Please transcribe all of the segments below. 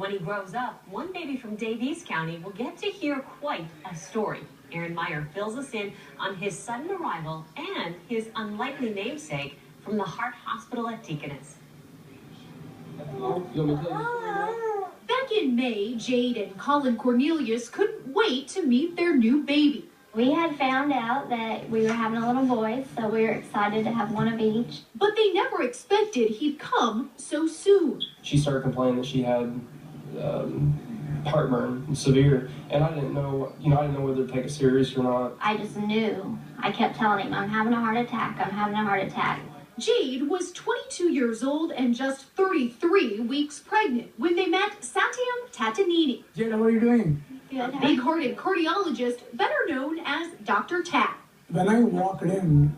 when he grows up, one baby from Davies County will get to hear quite a story. Aaron Meyer fills us in on his sudden arrival and his unlikely namesake from the Heart Hospital at Deaconess. Back in May, Jade and Colin Cornelius couldn't wait to meet their new baby. We had found out that we were having a little boy, so we were excited to have one of each. But they never expected he'd come so soon. She started complaining that she had heartburn, severe, and I didn't know, whether to take it serious or not. I just knew. I kept telling him, I'm having a heart attack, I'm having a heart attack. Jade was 22 years old and just 33 weeks pregnant when they met Satyam Tatanini. Jade, how are you doing? A big-hearted cardiologist, better known as Dr. Tate. When I walked in,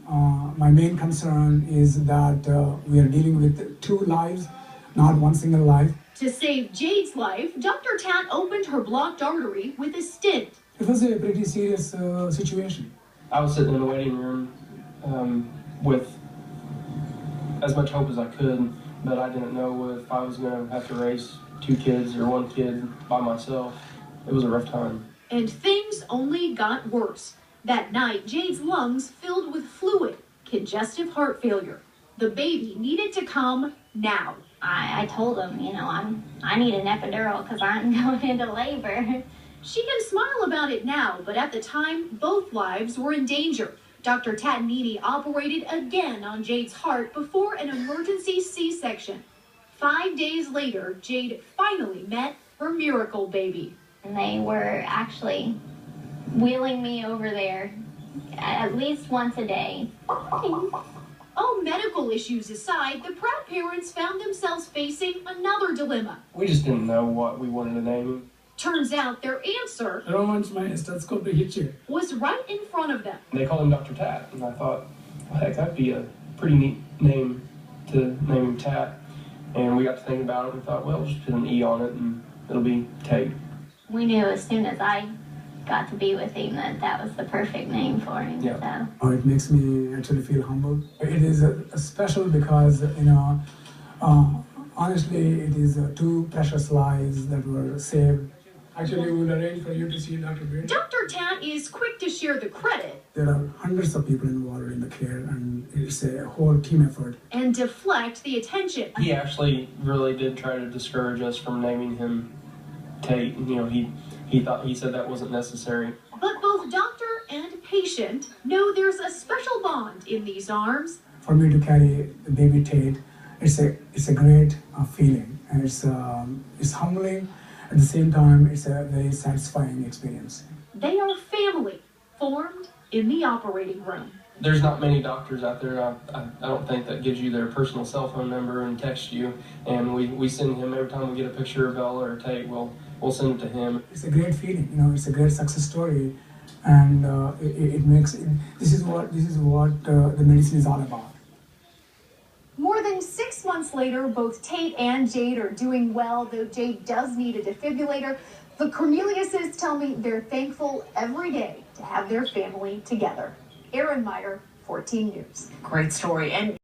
my main concern is that we are dealing with two lives, not one single life. To save Jade's life, Dr. Tate opened her blocked artery with a stent. It was a pretty serious situation. I was sitting in the waiting room with as much hope as I could, but I didn't know if I was going to have to raise two kids or one kid by myself. It was a rough time. And things only got worse. That night, Jade's lungs filled with fluid, congestive heart failure. The baby needed to come now. I told him, I need an epidural because I'm going into labor. She can smile about it now, but at the time, both lives were in danger. Dr. Tatanini operated again on Jade's heart before an emergency C-section. 5 days later, Jade finally met her miracle baby. And they were actually wheeling me over there at least once a day. All medical issues aside, the proud parents found themselves facing another dilemma. We just didn't know what we wanted to name him. Turns out their answer I don't want my stethoscope to hit you. was right in front of them. They called him Dr. Tate, and I thought, well, heck, that'd be a pretty neat name to name him Tate. And we got to thinking about it, and we thought, well, just put an E on it, and it'll be Tate. We knew as soon as I got to be with him that was the perfect name for him. Yeah. So. It makes me actually feel humble. It is special because, honestly, it is two precious lives that were saved. Actually, we would arrange for you to see Dr. Jade. Dr. Tate is quick to share the credit. There are hundreds of people involved in the care, and it's a whole team effort. And deflect the attention. He actually really did try to discourage us from naming him Tate. He said that wasn't necessary. But both doctor and patient know there's a special bond in these arms. For me to carry the baby Tate, it's a great feeling, and it's humbling. At the same time, it's a very satisfying experience. They are family, formed in the operating room. There's not many doctors out there, I don't think, that gives you their personal cell phone number and text you. And we send him, every time we get a picture of Bella or Tate, we'll send it to him. It's a great feeling, it's a great success story, and this is what the medicine is all about. More than 6 months later, both Tate and Jade are doing well, though Jade does need a defibrillator. The Corneliuses tell me they're thankful every day to have their family together. Aaron Meyer, 14 News. Great story. And